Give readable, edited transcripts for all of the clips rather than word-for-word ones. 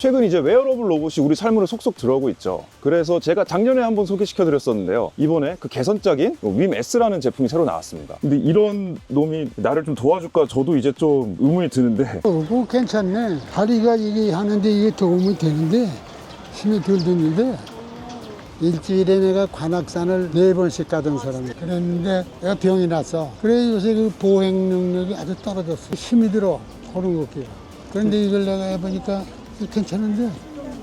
최근 이제 웨어러블 로봇이 우리 삶으로 속속 들어오고 있죠. 그래서 제가 작년에 한번 소개시켜 드렸었는데요. 이번에 그 개선작인 윰 S라는 제품이 새로 나왔습니다. 근데 이런 놈이 나를 좀 도와줄까 저도 이제 좀 의문이 드는데 그거 괜찮네. 다리가 이게 하는데 이게 도움이 되는데 힘이 덜 드는데 일주일에 내가 관악산을 4번씩 가던 사람이 그랬는데 내가 병이 났어. 그래 요새 그 보행 능력이 아주 떨어졌어. 힘이 들어 걸음 걷기가. 그런데 이걸 내가 해보니까 괜찮은데.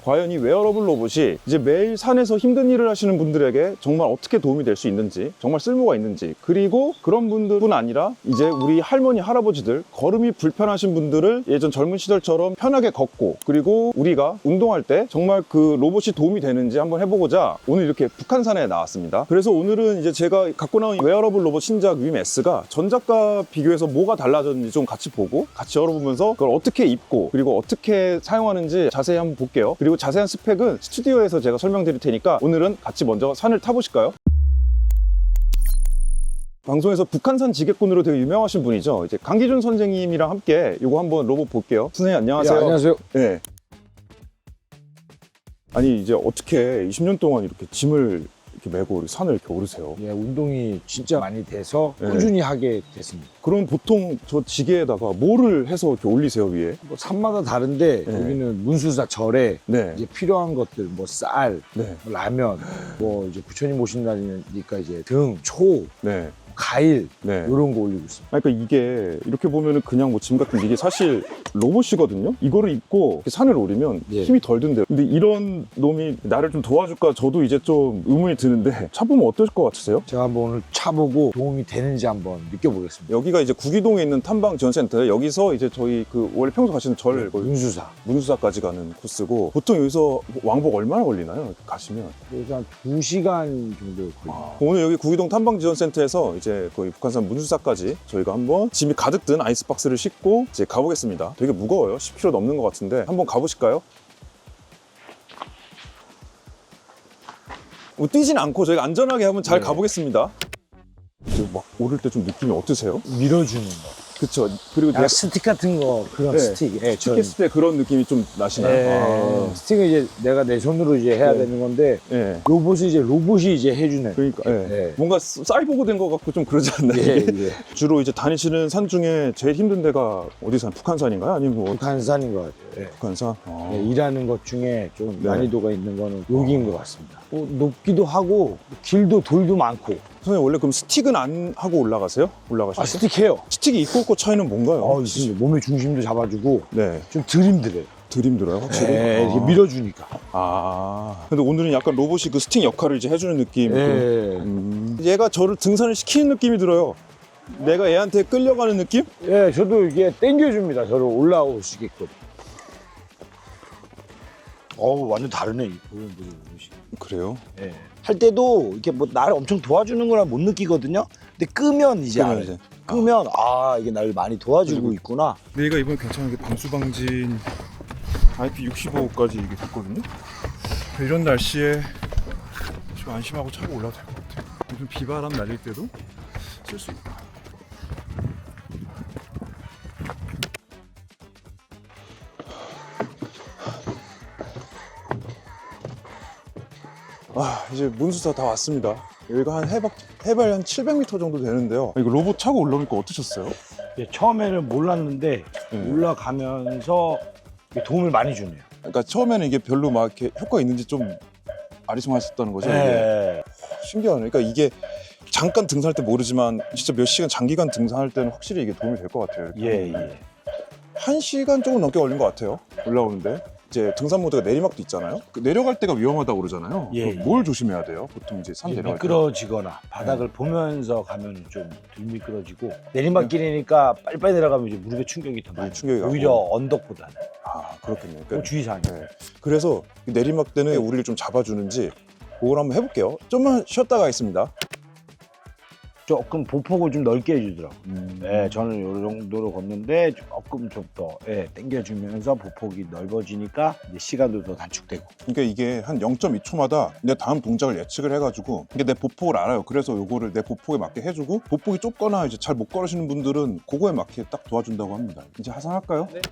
과연 이 웨어러블 로봇이 이제 매일 산에서 힘든 일을 하시는 분들에게 정말 어떻게 도움이 될 수 있는지, 정말 쓸모가 있는지, 그리고 그런 분들뿐 아니라 이제 우리 할머니, 할아버지들 걸음이 불편하신 분들을 예전 젊은 시절처럼 편하게 걷고, 그리고 우리가 운동할 때 정말 그 로봇이 도움이 되는지 한번 해보고자 오늘 이렇게 북한산에 나왔습니다. 그래서 오늘은 이제 제가 갖고 나온 웨어러블 로봇 신작 윰 S가 전작과 비교해서 뭐가 달라졌는지 좀 같이 보고, 같이 열어보면서 그걸 어떻게 입고 그리고 어떻게 사용하는지 자세히 한번 볼게요. 그리고 자세한 스펙은 스튜디오에서 제가 설명드릴 테니까 오늘은 같이 먼저 산을 타보실까요? 방송에서 북한산 지게꾼으로 되게 유명하신 분이죠. 이제 강기준 선생님이랑 함께 이거 한번 로봇 볼게요. 선생님 안녕하세요. 네, 안녕하세요. 네. 아니 이제 어떻게 20년 동안 이렇게 짐을 이렇게 메고 산을 이렇게 오르세요? 예, 운동이 진짜 많이 돼서 네. 꾸준히 하게 됐습니다. 그럼 보통 저 지게에다가 뭐를 해서 이렇게 올리세요 위에? 뭐 산마다 다른데 네. 여기는 문수사 절에 네. 이제 필요한 것들 뭐 쌀, 네. 뭐 라면, 뭐 이제 부처님 모신다니까 이제 등, 초, 네. 과일 네. 이런 거 올리고 있습니다. 그러니까 이게 이렇게 보면은 그냥 뭐 짐 같은데 이게 사실 로봇이거든요. 이거를 입고 이렇게 산을 오르면 예. 힘이 덜 든대요. 근데 이런 놈이 나를 좀 도와줄까 저도 이제 좀 의문이 드는데 차보면 어떨 것 같으세요? 제가 한번 오늘 차보고 도움이 되는지 한번 느껴보겠습니다. 여기가 이제 구기동에 있는 탐방 지원센터에 여기서 이제 저희 그 원래 평소 가시는 절 거의 문수사. 문수사까지 가는 코스고 보통 여기서 왕복 얼마나 걸리나요? 이렇게 가시면 그래서 한 2시간 정도 걸립니다. 오늘 여기 구기동 탐방 지원센터에서 이제 거의 북한산 문수사까지 저희가 한번 짐이 가득 든 아이스박스를 싣고 이제 가보겠습니다. 되게 무거워요. 10kg 넘는 것 같은데 한번 가보실까요? 뭐 뛰진 않고 저희가 안전하게 한번 잘 네. 가보겠습니다. 막 오를 때 좀 느낌이 어떠세요? 밀어주는 거. 그쵸. 그리고 약간 스틱 같은 거, 그런 네. 스틱. 예, 스틱 했을 때 그런 느낌이 좀 나시나요? 네. 스틱은 이제 내가 내 손으로 이제 해야 네. 되는 건데 예. 로봇이 이제 해주네. 그러니까 예. 네. 뭔가 사이보그 된 것 같고 좀 그러지 않나요? 예, 이게? 예. 주로 이제 다니시는 산 중에 제일 힘든 데가 어디산? 북한산인가요? 아니면 뭐 북한산인 것 같아요. 예. 북한산? 아. 예, 일하는 것 중에 좀 네. 난이도가 있는 거는 여기인 것 같습니다. 높기도 하고 길도 돌도 많고. 선생님 원래 그럼 스틱은 안 하고 올라가세요? 올라가시죠? 스틱해요. 스틱이 있고 없고 차이는 뭔가요? 있습니다. 몸의 중심도 잡아주고 네, 좀 덜 힘들어요. 덜 힘들어요 확실히? 예, 이렇게 아. 밀어주니까. 근데 오늘은 약간 로봇이 그 스틱 역할을 이제 해주는 느낌. 예. 얘가 저를 등산을 시키는 느낌이 들어요. 내가 얘한테 끌려가는 느낌? 예, 저도 이게 땡겨줍니다. 저를 올라오시게끔. 완전 다르네. 보면. 그래요? 예. 할 때도 이렇게 뭐 나를 엄청 도와주는 거라 못 느끼거든요. 근데 끄면 이제 끄면 알아요. 이제. 끄면 이게 나를 많이 도와주고 있구나. 얘가 이번에 괜찮은 게 방수방진 IP65까지 이게 됐거든요. 이런 날씨에 좀 안심하고 차고 올라도 될 것 같아요. 요즘 비바람 날릴 때도 쓸 수 있다. 이제 문수사 다 왔습니다. 여기가 한 해발 한 700m 정도 되는데요. 이거 로봇 차고 올라오니까 어떠셨어요? 예, 처음에는 몰랐는데 올라가면서 도움을 많이 주네요. 그러니까 처음에는 이게 별로 막 이렇게 효과 있는지 좀 아리송하셨다는 거죠. 이게? 예. 신기하네. 그러니까 이게 잠깐 등산할 때 모르지만 진짜 몇 시간 장기간 등산할 때는 확실히 이게 도움이 될 것 같아요. 이렇게. 예. 1시간 조금 넘게 걸린 것 같아요. 올라오는데. 이제 등산 모드가 내리막도 있잖아요. 그 내려갈 때가 위험하다고 그러잖아요. 예, 그럼 뭘 조심해야 돼요? 보통 이제 산 내려갈 때. 미끄러지거나 바닥을 보면서 가면 좀 덜 미끄러지고 내리막길이니까 빨리빨리 내려가면 이제 무릎에 충격이 더 많이 충격이 가고. 오히려 언덕보다는 그렇겠네요. 그 주의사항이에요. 네. 그래서 내리막 때는 우리를 좀 잡아주는지 그걸 한번 해볼게요. 좀만 쉬었다 가겠습니다. 조금 보폭을 좀 넓게 해주더라고요. 네, 저는 이 정도로 걷는데 조금 좀 더 당겨주면서 보폭이 넓어지니까 이제 시간도 더 단축되고. 그러니까 이게 한 0.2초마다 내 다음 동작을 예측을 해가지고 이게 내 보폭을 알아요. 그래서 요거를 내 보폭에 맞게 해주고 보폭이 좁거나 이제 잘 못 걸으시는 분들은 그거에 맞게 딱 도와준다고 합니다. 이제 하산할까요? 네.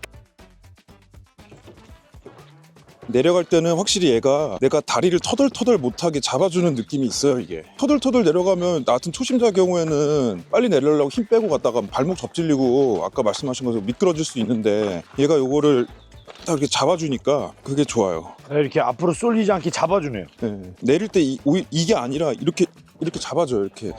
내려갈 때는 확실히 얘가 내가 다리를 터덜터덜 못하게 잡아주는 느낌이 있어요. 이게 터덜터덜 내려가면 나 같은 초심자 경우에는 빨리 내려려고 힘 빼고 갔다가 발목 접질리고 아까 말씀하신 것처럼 미끄러질 수 있는데 얘가 요거를 딱 이렇게 잡아주니까 그게 좋아요. 이렇게 앞으로 쏠리지 않게 잡아주네요. 네. 내릴 때 이게 아니라 이렇게 잡아줘요. 이렇게.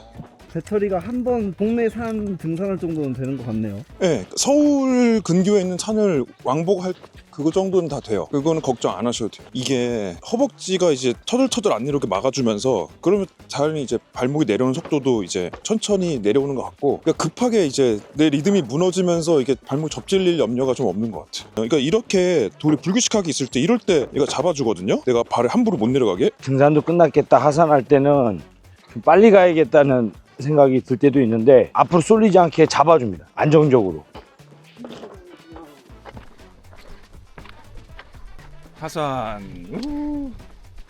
배터리가 한 번 동네 산 등산할 정도는 되는 것 같네요. 네, 서울 근교에 있는 산을 왕복할 그거 정도는 다 돼요. 그거는 걱정 안 하셔도 돼요. 이게 허벅지가 이제 터들터들 안 내려오게 막아주면서 그러면 자연히 이제 발목이 내려오는 속도도 이제 천천히 내려오는 것 같고 그러니까 급하게 이제 내 리듬이 무너지면서 이게 발목 접질릴 염려가 좀 없는 것 같아요. 그러니까 이렇게 돌이 불규칙하게 있을 때 이럴 때 얘가 잡아주거든요. 내가 발을 함부로 못 내려가게. 등산도 끝났겠다 하산할 때는 좀 빨리 가야겠다는 생각이 들 때도 있는데 앞으로 쏠리지 않게 잡아줍니다. 안정적으로. 하산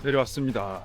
내려왔습니다.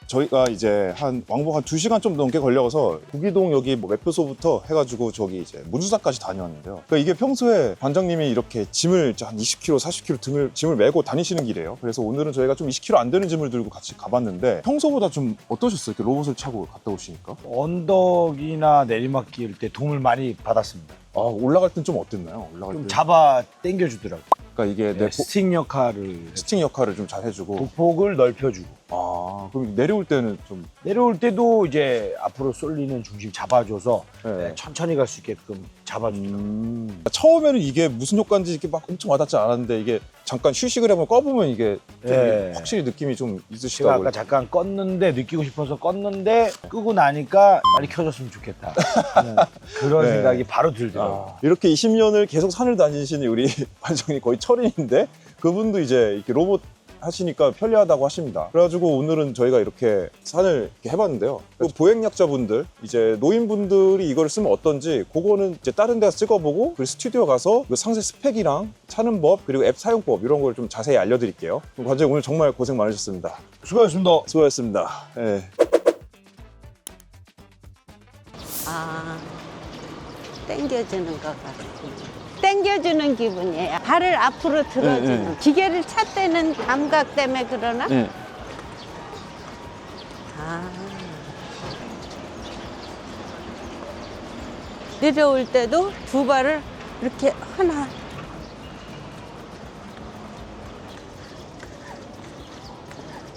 저희가 이제 왕복 한 2시간 좀 넘게 걸려서 구기동 여기 뭐 매표소부터 해가지고 저기 이제 문수사까지 다녀왔는데요. 그러니까 이게 평소에 관장님이 이렇게 짐을 한 20kg, 40kg 짐을 메고 다니시는 길이에요. 그래서 오늘은 저희가 좀 20kg 안 되는 짐을 들고 같이 가봤는데 평소보다 좀 어떠셨어요? 이렇게 로봇을 차고 갔다 오시니까? 언덕이나 내리막길 때 도움을 많이 받았습니다. 아, 올라갈 땐 좀 어땠나요? 올라갈 좀 때. 잡아 당겨주더라고요. 그러니까 이게 내 스틱 역할을 스팅 역할을 좀 잘 해주고. 보폭을 넓혀주고 아, 그럼 내려올 때는 좀. 내려올 때도 이제 앞으로 쏠리는 중심 잡아줘서 네. 천천히 갈 수 있게끔 잡아주더라고요. 처음에는 이게 무슨 효과인지 이렇게 막 엄청 와닿지 않았는데 이게 잠깐 휴식을 해보면 꺼보면 이게 좀 네. 확실히 느낌이 좀 제가 있으시다고. 아까 잠깐 껐는데 느끼고 싶어서 껐는데 끄고 나니까 빨리 켜졌으면 좋겠다 하는 그런 네. 생각이 바로 들더라고요. 이렇게 20년을 계속 산을 다니시는 우리 관장님 거의 철인인데 그분도 이제 이렇게 로봇 하시니까 편리하다고 하십니다. 그래가지고 오늘은 저희가 이렇게 산을 이렇게 해봤는데요. 그 보행약자분들, 이제 노인분들이 이걸 쓰면 어떤지 그거는 이제 다른 데서 찍어보고 그리고 스튜디오 가서 그 상세 스펙이랑 차는 법 그리고 앱 사용법 이런 걸 좀 자세히 알려드릴게요. 그럼 관장님 오늘 정말 고생 많으셨습니다. 수고하셨습니다. 수고하셨습니다. 네. 아, 땡겨주는 것 같아요. 땡겨주는 기분이에요. 발을 앞으로 들어주는. 기계를 찰 때는 감각 때문에 그러나? 아. 내려올 때도 두 발을 이렇게 하나.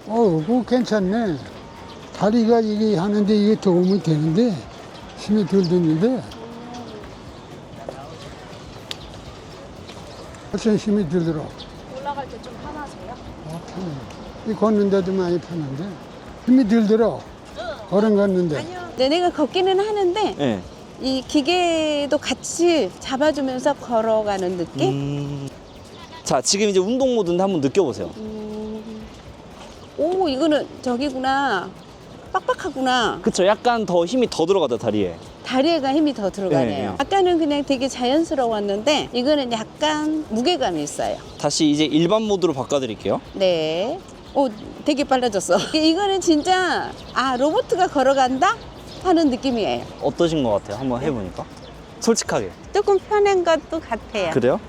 그거 괜찮네. 다리가 이게 하는데 이게 도움이 되는데 힘이 덜 드는데 훨씬 힘이 들더라. 올라갈 때 좀 편하세요? 편해. 이 걷는데도 많이 편한데 힘이 들더라. 걸음 걷는데. 네, 내가 걷기는 하는데 네. 이 기계도 같이 잡아주면서 걸어가는 느낌? 자, 지금 이제 운동 모드인데 한번 느껴보세요. 오, 이거는 저기구나. 빡빡하구나. 그쵸? 약간 더 힘이 더 들어가다, 다리에. 다리에가 힘이 더 들어가네요. 네. 아까는 그냥 되게 자연스러웠는데 이거는 약간 무게감이 있어요. 다시 이제 일반 모드로 바꿔드릴게요. 네. 오, 되게 빨라졌어. 이거는 진짜 로봇가 걸어간다 하는 느낌이에요. 어떠신 것 같아요? 한번 해보니까. 솔직하게. 조금 편한 것도 같아요. 그래요?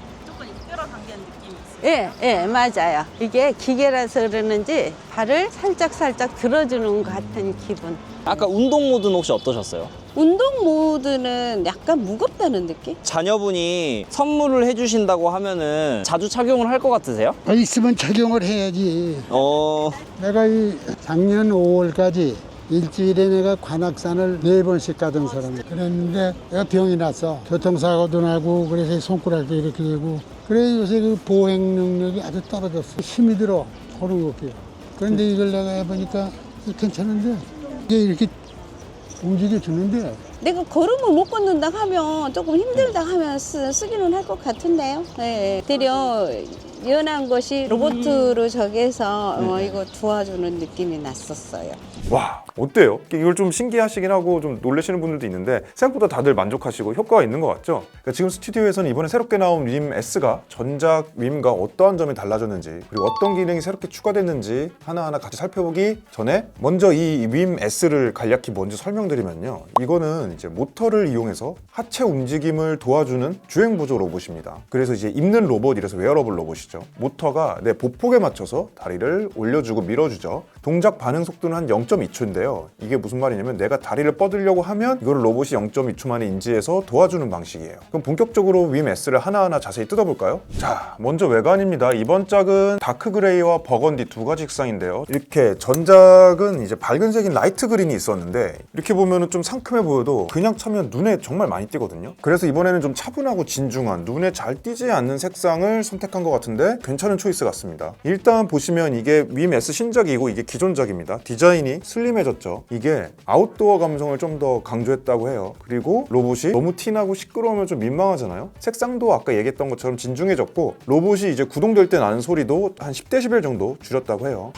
예, 예, 맞아요. 이게 기계라서 그러는지 발을 살짝 들어주는 것 같은 기분. 아까 운동 모드는 혹시 어떠셨어요? 운동 모드는 약간 무겁다는 느낌? 자녀분이 선물을 해주신다고 하면은 자주 착용을 할 것 같으세요? 있으면 착용을 해야지. 내가 이 작년 5월까지 일주일에 내가 관악산을 4번씩 가던 사람이야. 그랬는데 내가 병이 났어. 교통사고도 나고 그래서 손가락도 이렇게 되고 그래 요새 그 보행 능력이 아주 떨어졌어. 힘이 들어 걸음 걷기가. 그런데 이걸 내가 해보니까 괜찮은데 이게 이렇게 움직여 주는데 내가 걸음을 못 걷는다 하면 조금 힘들다 하면 쓰기는 할 것 같은데요. 네. 되려 연한 것이 로봇으로 저기해서 이거 도와주는 느낌이 났었어요. 와, 어때요? 이걸 좀 신기하시긴 하고 좀 놀라시는 분들도 있는데 생각보다 다들 만족하시고 효과가 있는 것 같죠? 그러니까 지금 스튜디오에서는 이번에 새롭게 나온 림 S가 전작 림과 어떠한 점이 달라졌는지 그리고 어떤 기능이 새롭게 추가됐는지 하나하나 같이 살펴보기 전에 먼저 이 림 S를 간략히 먼저 설명드리면요. 이거는 로봇은 이제 모터를 이용해서 하체 움직임을 도와주는 주행보조 로봇입니다. 그래서 이제 입는 로봇이라서 웨어러블 로봇이죠. 모터가 내 보폭에 맞춰서 다리를 올려주고 밀어주죠. 동작 반응 속도는 한 0.2초인데요. 이게 무슨 말이냐면 내가 다리를 뻗으려고 하면 이걸 로봇이 0.2초 만에 인지해서 도와주는 방식이에요. 그럼 본격적으로 윈 S를 하나하나 자세히 뜯어볼까요? 자, 먼저 외관입니다. 이번 짝은 다크 그레이와 버건디 두 가지 색상인데요. 이렇게 전작은 이제 밝은색인 라이트 그린이 있었는데 이렇게 보면은 좀 상큼해 보여도 그냥 차면 눈에 정말 많이 띄거든요. 그래서 이번에는 좀 차분하고 진중한 눈에 잘 띄지 않는 색상을 선택한 것 같은데 괜찮은 초이스 같습니다. 일단 보시면 이게 윈 S 신작이고 이게 기존작입니다. 디자인이 슬림해졌죠. 이게 아웃도어 감성을 좀 더 강조했다고 해요. 그리고 로봇이 너무 티나고 시끄러우면 좀 민망하잖아요. 색상도 아까 얘기했던 것처럼 진중해졌고 로봇이 이제 구동될 때 나는 소리도 한 10dB 정도 줄였다고 해요.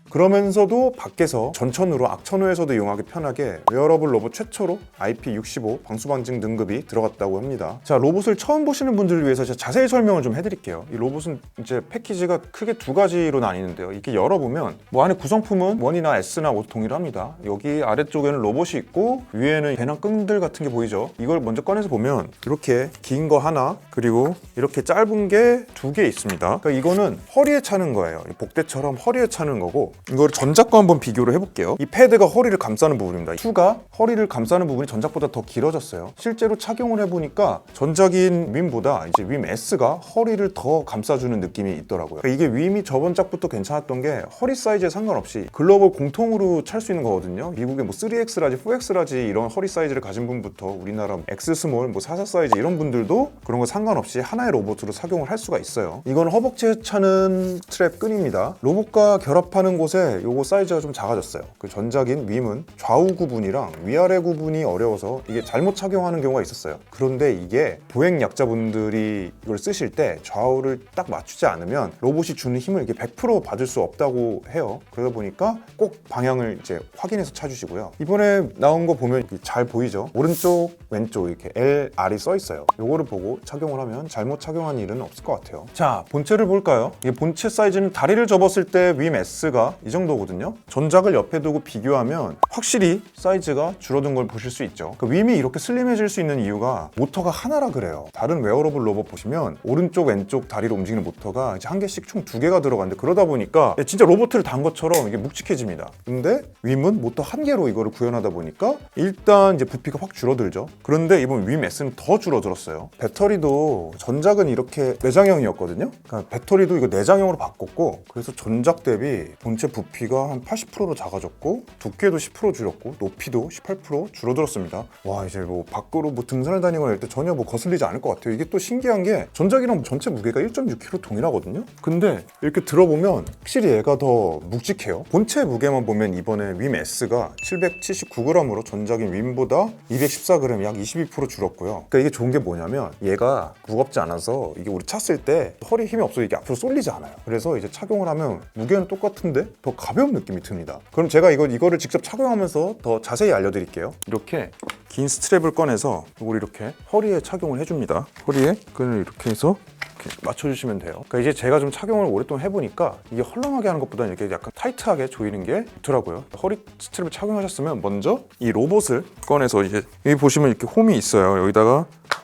그러면서도 밖에서 전천후로 악천후에서도 이용하기 편하게 웨어러블 로봇 최초로 IP65 방수방증 등급이 들어갔다고 합니다. 자, 로봇을 처음 보시는 분들을 위해서 제가 자세히 설명을 좀 해드릴게요. 이 로봇은 이제 패키지가 크게 두 가지로 나뉘는데요. 이렇게 열어보면 뭐 안에 구성품은 1이나 S나 5 동일합니다. 여기 아래쪽에는 로봇이 있고 위에는 배낭 끈들 같은 게 보이죠. 이걸 먼저 꺼내서 보면 이렇게 긴 거 하나 그리고 이렇게 짧은 게 두 개 있습니다. 그러니까 이거는 허리에 차는 거예요. 복대처럼 허리에 차는 거고 이걸 전작과 한번 비교를 해볼게요. 이 패드가 허리를 감싸는 부분입니다. 슈가 허리를 감싸는 부분이 전작보다 더 길어졌어요. 실제로 착용을 해보니까 전작인 윈보다 이제 윈 S가 허리를 더 감싸주는 느낌이 있더라고요. 그러니까 이게 윈이 저번 작부터 괜찮았던 게 허리 사이즈에 상관없이 글로벌 공통으로 찰 수 있는 거거든요. 미국의 뭐 3X라지, 4X라지 이런 허리 사이즈를 가진 분부터 우리나라 X 스몰, 뭐 44 사이즈 이런 분들도 그런 거 상관없이 하나의 로봇으로 착용을 할 수가 있어요. 이건 허벅지에 차는 스트랩 끈입니다. 로봇과 결합하는 곳에 요거 사이즈가 좀 작아졌어요. 그 전작인 윈은 좌우 구분이랑 위아래 구분이 어려워서 이게 잘못 착용하는 경우가 있었어요. 그런데 이게 보행 약자분들이 이걸 쓰실 때 좌우를 딱 맞추지 않으면 로봇이 주는 힘을 이게 100% 받을 수 없다고 해요. 그러다 보니까 꼭 방향을 이제 확인해서 차주시고요. 이번에 나온 거 보면 잘 보이죠? 오른쪽, 왼쪽 이렇게 L, R이 써 있어요. 요거를 보고 착용을 하면 잘못 착용한 일은 없을 것 같아요. 자, 본체를 볼까요? 이게 본체 사이즈는 다리를 접었을 때 윈 S가 이 정도거든요. 전작을 옆에 두고 비교하면 확실히 사이즈가 줄어든 걸 보실 수 있죠. 그 윈이 이렇게 슬림해질 수 있는 이유가 모터가 하나라 그래요. 다른 웨어러블 로봇 보시면 오른쪽 왼쪽 다리로 움직이는 모터가 이제 한 개씩 총 2개가 들어가는데 그러다 보니까 진짜 로봇을 단 것처럼 이게 묵직해집니다. 근데 윈은 모터 한 개로 이거를 구현하다 보니까 일단 이제 부피가 확 줄어들죠. 그런데 이번 윈 S는 더 줄어들었어요. 배터리도 전작은 이렇게 내장형이었거든요. 그러니까 배터리도 이거 내장형으로 바꿨고 그래서 전작 대비 본체 부피가 한 80%로 작아졌고 두께도 10% 줄였고 높이도 18% 줄어들었습니다. 와, 이제 뭐 밖으로 뭐 등산을 다니거나 이럴 때 전혀 뭐 거슬리지 않을 것 같아요. 이게 또 신기한 게 전작이랑 전체 무게가 1.6kg 동일하거든요. 근데 이렇게 들어보면 확실히 얘가 더 묵직해요. 본체 무게만 보면 이번에 윈 S가 779g으로 전작인 윈보다 214g 약 22% 줄었고요. 그러니까 이게 좋은 게 뭐냐면 얘가 무겁지 않아서 이게 우리 찼을 때 허리 힘이 없어서 이게 앞으로 쏠리지 않아요. 그래서 이제 착용을 하면 무게는 똑같은데 더 가벼운 느낌이 듭니다. 그럼 제가 이거를 직접 착용하면서 더 자세히 알려드릴게요. 이렇게 긴 스트랩을 꺼내서 이걸 이렇게 허리에 착용을 해줍니다. 허리에 끈을 이렇게 해서 이렇게 맞춰주시면 돼요. 그러니까 이제 제가 좀 착용을 오랫동안 해보니까 이게 헐렁하게 하는 것보다는 이렇게 약간 타이트하게 조이는 게 좋더라고요. 허리 스트랩을 착용하셨으면 먼저 이 로봇을 꺼내서 이제 여기 보시면 이렇게 홈이 있어요.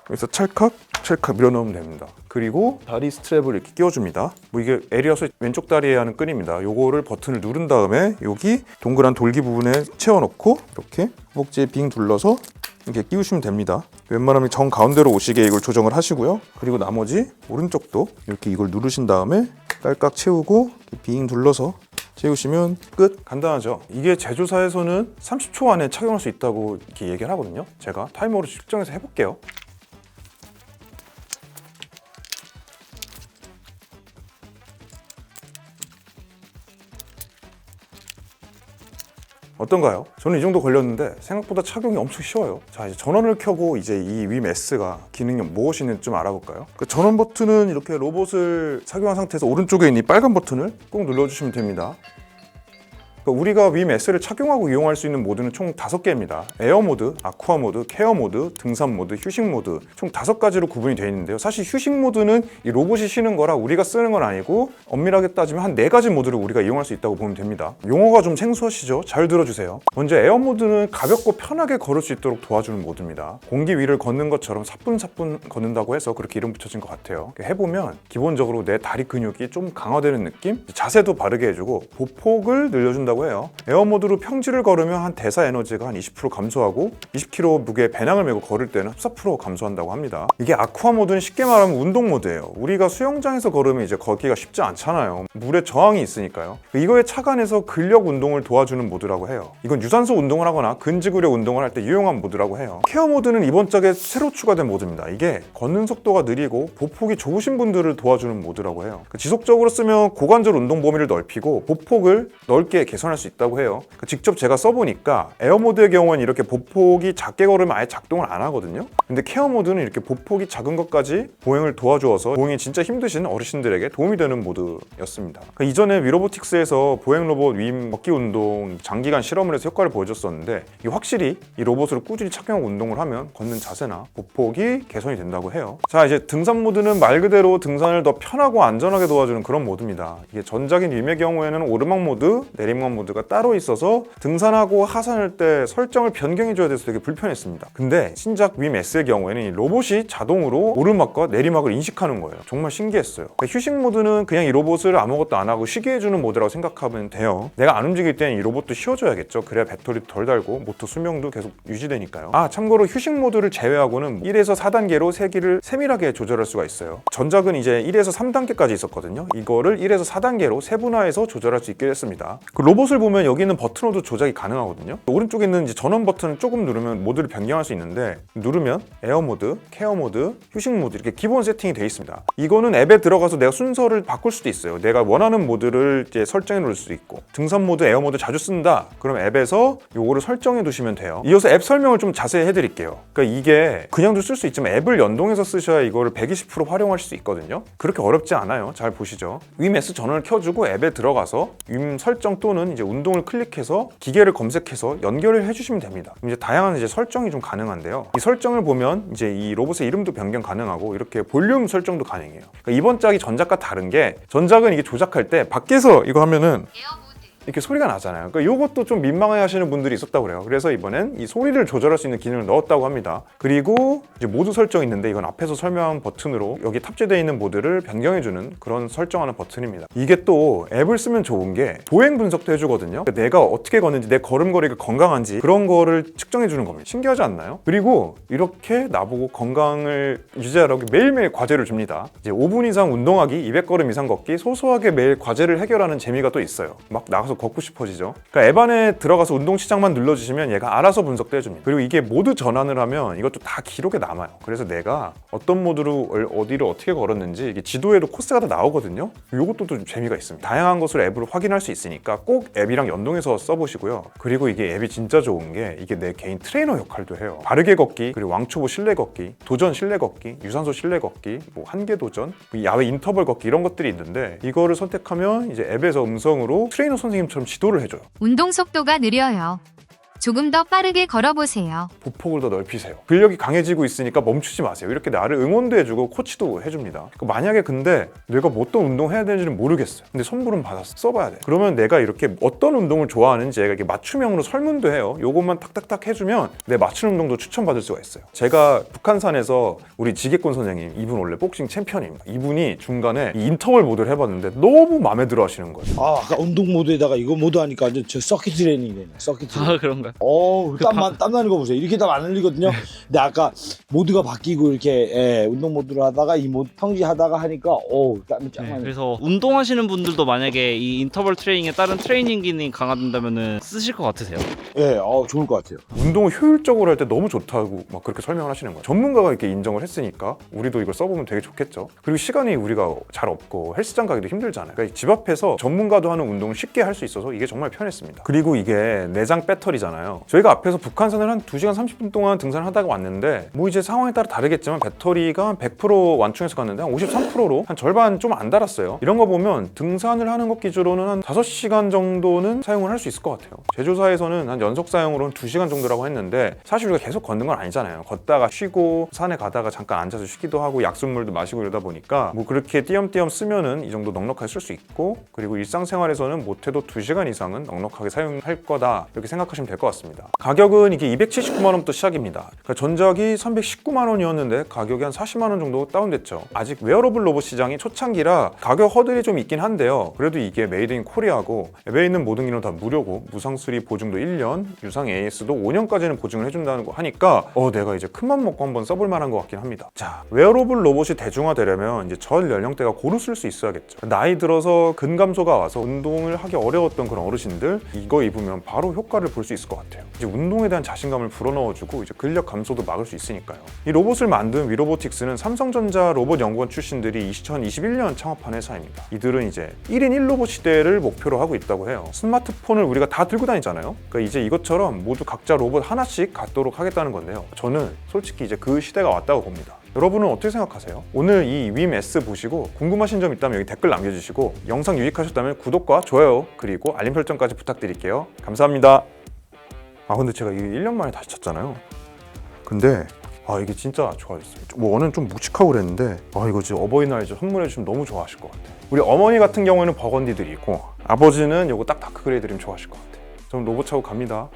여기서 찰칵 밀어넣으면 됩니다. 그리고 다리 스트랩을 이렇게 끼워줍니다. 뭐 이게 L이어서 왼쪽 다리에 하는 끈입니다. 요거를 버튼을 누른 다음에 여기 동그란 돌기 부분에 채워넣고 이렇게 허벅지에 빙 둘러서 이렇게 끼우시면 됩니다. 웬만하면 정 가운데로 오시게 이걸 조정을 하시고요. 그리고 나머지 오른쪽도 이렇게 이걸 누르신 다음에 깔깍 채우고 빙 둘러서 채우시면 끝. 간단하죠. 이게 제조사에서는 30초 안에 착용할 수 있다고 이렇게 얘기를 하거든요. 제가 타이머로 측정해서 해볼게요. 어떤가요? 저는 이 정도 걸렸는데 생각보다 착용이 엄청 쉬워요. 자, 이제 전원을 켜고 이제 이 윈 S가 기능이 무엇이 있는지 좀 알아볼까요? 그 전원 버튼은 이렇게 로봇을 착용한 상태에서 오른쪽에 있는 이 빨간 버튼을 꼭 눌러주시면 됩니다. 그러니까 우리가 윈 S를 착용하고 이용할 수 있는 모드는 총 5개입니다. 에어 모드, 아쿠아 모드, 케어 모드, 등산 모드, 휴식 모드 총 5가지로 구분이 되어 있는데요. 사실 휴식 모드는 이 로봇이 쉬는 거라 우리가 쓰는 건 아니고 엄밀하게 따지면 한 4가지 모드를 우리가 이용할 수 있다고 보면 됩니다. 용어가 좀 생소하시죠? 잘 들어주세요. 먼저 에어 모드는 가볍고 편하게 걸을 수 있도록 도와주는 모드입니다. 공기 위를 걷는 것처럼 사뿐사뿐 걷는다고 해서 그렇게 이름 붙여진 것 같아요. 해보면 기본적으로 내 다리 근육이 좀 강화되는 느낌? 자세도 바르게 해주고 보폭을 늘려준다고 해요. 에어 모드로 평지를 걸으면 한 대사 에너지가 한 20% 감소하고 20kg 무게 배낭을 메고 걸을 때는 14% 감소한다고 합니다. 이게 아쿠아 모드는 쉽게 말하면 운동 모드예요. 우리가 수영장에서 걸으면 이제 걷기가 쉽지 않잖아요. 물에 저항이 있으니까요. 이거에 착안해서 근력 운동을 도와주는 모드라고 해요. 이건 유산소 운동을 하거나 근지구력 운동을 할 때 유용한 모드라고 해요. 케어 모드는 이번 짝에 새로 추가된 모드입니다. 이게 걷는 속도가 느리고 보폭이 좁으신 분들을 도와주는 모드라고 해요. 지속적으로 쓰면 고관절 운동 범위를 넓히고 보폭을 넓게 개선할 수 있다고 해요. 직접 제가 써보니까 에어 모드의 경우는 이렇게 보폭이 작게 걸으면 아예 작동을 안 하거든요. 근데 케어 모드는 이렇게 보폭이 작은 것까지 보행을 도와주어서 보행이 진짜 힘드신 어르신들에게 도움이 되는 모드였습니다. 이전에 위로보틱스에서 보행 로봇 윈 걷기 운동 장기간 실험을 해서 효과를 보여줬었는데 이게 확실히 이 로봇을 꾸준히 착용하고 운동을 하면 걷는 자세나 보폭이 개선이 된다고 해요. 자, 이제 등산 모드는 말 그대로 등산을 더 편하고 안전하게 도와주는 그런 모드입니다. 이게 전작인 윈의 경우에는 오르막 모드, 내리막 모드가 따로 있어서 등산하고 하산할 때 설정을 변경해줘야 돼서 되게 불편했습니다. 근데 신작 윈 S의 경우에는 이 로봇이 자동으로 오르막과 내리막을 인식하는 거예요. 정말 신기했어요. 휴식 모드는 그냥 이 로봇을 아무것도 안 하고 쉬게 해주는 모드라고 생각하면 돼요. 내가 안 움직일 때는 이 로봇도 쉬어줘야겠죠. 그래야 배터리도 덜 달고 모터 수명도 계속 유지되니까요. 참고로 휴식 모드를 제외하고는 1에서 4단계로 세기를 세밀하게 조절할 수가 있어요. 전작은 이제 1에서 3단계까지 있었거든요. 이거를 1에서 4단계로 세분화해서 조절할 수 있게 됐습니다. 그 로봇을 보면 여기 있는 버튼으로도 조작이 가능하거든요. 오른쪽에 있는 이제 전원 버튼을 조금 누르면 모드를 변경할 수 있는데 누르면 에어 모드, 케어 모드, 휴식 모드 이렇게 기본 세팅이 되어 있습니다. 이거는 앱에 들어가서 내가 순서를 바꿀 수도 있어요. 내가 원하는 모드를 이제 설정해 놓을 수 있고 등산 모드, 에어 모드 자주 쓴다. 그럼 앱에서 요거를 설정해 두시면 돼요. 이어서 앱 설명을 좀 자세히 해드릴게요. 그러니까 이게 그냥도 쓸 수 있지만 앱을 연동해서 쓰셔야 이거를 120% 활용하실 수 있거든요. 그렇게 어렵지 않아요. 잘 보시죠. 윈 S 전원을 켜주고 앱에 들어가서 윈 설정 또는 이제 운동을 클릭해서 기계를 검색해서 연결을 해주시면 됩니다. 이제 다양한 이제 설정이 좀 가능한데요. 이 설정을 보면 이제 이 로봇의 이름도 변경 가능하고 이렇게 볼륨 설정도 가능해요. 그러니까 이번 짝이 전작과 다른 게 전작은 이게 조작할 때 밖에서 이거 하면은 이렇게 소리가 나잖아요. 그러니까 이것도 좀 민망해 하시는 분들이 있었다고 그래요. 그래서 이번엔 이 소리를 조절할 수 있는 기능을 넣었다고 합니다. 그리고 이제 모드 설정이 있는데 이건 앞에서 설명한 버튼으로 여기 탑재되어 있는 모드를 변경해주는 그런 설정하는 버튼입니다. 이게 또 앱을 쓰면 좋은 게 보행 분석도 해주거든요. 그러니까 내가 어떻게 걷는지 내 걸음걸이가 건강한지 그런 거를 측정해주는 겁니다. 신기하지 않나요? 그리고 이렇게 나보고 건강을 유지하라고 매일매일 과제를 줍니다. 이제 5분 이상 운동하기, 200걸음 이상 걷기, 소소하게 매일 과제를 해결하는 재미가 또 있어요. 막 나가서 걷고 싶어지죠. 그러니까 앱 안에 들어가서 운동 시작만 눌러주시면 얘가 알아서 분석도 해줍니다. 그리고 이게 모드 전환을 하면 이것도 다 기록에 남아요. 그래서 내가 어떤 모드로 어디를 어떻게 걸었는지 이게 지도에도 코스가 다 나오거든요. 이것도 좀 재미가 있습니다. 다양한 것을 앱으로 확인할 수 있으니까 꼭 앱이랑 연동해서 써보시고요. 그리고 이게 앱이 진짜 좋은 게 이게 내 개인 트레이너 역할도 해요. 바르게 걷기, 그리고 왕초보 실내 걷기, 도전 실내 걷기, 유산소 실내 걷기, 뭐 한계 도전, 야외 인터벌 걷기 이런 것들이 있는데 이거를 선택하면 이제 앱에서 음성으로 트레이너 선생님처럼 지도를 해줘요. 운동 속도가 느려요. 조금 더 빠르게 걸어보세요. 보폭을 더 넓히세요. 근력이 강해지고 있으니까 멈추지 마세요. 이렇게 나를 응원도 해주고 코치도 해줍니다. 만약에 근데 내가 뭐 어떤 운동 해야 되는지는 모르겠어요. 근데 선물은 받았어. 써봐야 돼. 그러면 내가 이렇게 어떤 운동을 좋아하는지 얘가 이렇게 맞춤형으로 설문도 해요. 요것만 탁탁탁 해주면 내 맞춤 운동도 추천받을 수가 있어요. 제가 북한산에서 우리 지게권 선생님, 이분 원래 복싱 챔피언입니다. 이분이 중간에 이 인터벌 모드를 해봤는데 너무 마음에 들어 하시는 거예요. 아까 운동 모드에다가 이거 모드 하니까 저 서킷 트레이닝이 되네. 서킷 트레이닝. 그런가요? 땀 나는 거 보세요. 이렇게 땀 안 흘리거든요. 근데 아까 모드가 바뀌고 이렇게 운동 모드로 하다가 이 모드 평지하다가 하니까 땀이 짱 나네. 그래서 운동하시는 분들도 만약에 이 인터벌 트레이닝에 다른 트레이닝 기능이 강화된다면 쓰실 것 같으세요? 좋을 것 같아요. 운동을 효율적으로 할 때 너무 좋다고 막 그렇게 설명을 하시는 거예요. 전문가가 이렇게 인정을 했으니까 우리도 이걸 써보면 되게 좋겠죠. 그리고 시간이 우리가 잘 없고 헬스장 가기도 힘들잖아요. 그러니까 집 앞에서 전문가도 하는 운동을 쉽게 할 수 있어서 이게 정말 편했습니다. 그리고 이게 내장 배터리잖아요. 있잖아요. 저희가 앞에서 북한산을 한 2시간 30분 동안 등산을 하다가 왔는데 뭐 이제 상황에 따라 다르겠지만 배터리가 한 100% 완충해서 갔는데 한 53%로 한 절반 좀 안 달았어요. 이런 거 보면 등산을 하는 것 기준으로는 한 5시간 정도는 사용을 할 수 있을 것 같아요. 제조사에서는 한 연속 사용으로는 2시간 정도라고 했는데 사실 우리가 계속 걷는 건 아니잖아요. 걷다가 쉬고 산에 가다가 잠깐 앉아서 쉬기도 하고 약수물도 마시고 이러다 보니까 뭐 그렇게 띄엄띄엄 쓰면은 이 정도 넉넉하게 쓸 수 있고, 그리고 일상생활에서는 못해도 2시간 이상은 넉넉하게 사용할 거다 이렇게 생각하시면 될 것 같습니다. 가격은 이게 279만 원부터 시작입니다. 그러니까 전작이 319만 원이었는데 가격이 한 40만 원 정도 다운됐죠. 아직 웨어러블 로봇 시장이 초창기라 가격 허들이 좀 있긴 한데요. 그래도 이게 메이드 인 코리아고 앱에 있는 모든 기능 다 무료고 무상 수리 보증도 1년, 유상 AS도 5년까지는 보증을 해준다는 거 하니까 내가 이제 큰맘 먹고 한번 써볼 만한 것 같긴 합니다. 자, 웨어러블 로봇이 대중화되려면 이제 전 연령대가 고루 쓸 수 있어야겠죠. 나이 들어서 근감소가 와서 운동을 하기 어려웠던 그런 어르신들 이거 입으면 바로 효과를 볼 수 있을 것 같아요. 이제 운동에 대한 자신감을 불어넣어주고 이제 근력 감소도 막을 수 있으니까요. 이 로봇을 만든 위로보틱스는 삼성전자 로봇 연구원 출신들이 2021년 창업한 회사입니다. 이들은 이제 1인 1로봇 시대를 목표로 하고 있다고 해요. 스마트폰을 우리가 다 들고 다니잖아요. 그러니까 이제 이것처럼 모두 각자 로봇 하나씩 갖도록 하겠다는 건데요. 저는 솔직히 이제 그 시대가 왔다고 봅니다. 여러분은 어떻게 생각하세요? 오늘 이 윰 S 보시고 궁금하신 점 있다면 여기 댓글 남겨주시고 영상 유익하셨다면 구독과 좋아요 그리고 알림 설정까지 부탁드릴게요. 감사합니다. 근데 제가 이게 1년 만에 다시 쳤잖아요. 근데 이게 진짜 좋아졌어요. 원은 좀 묵직하고 그랬는데 이거 지금 어버이날 선물해 주시면 너무 좋아하실 것 같아요. 우리 어머니 같은 경우에는 버건디들이 있고 아버지는 이거 딱 다크 그레이드면 좋아하실 것 같아요. 저는 로봇 차고 갑니다.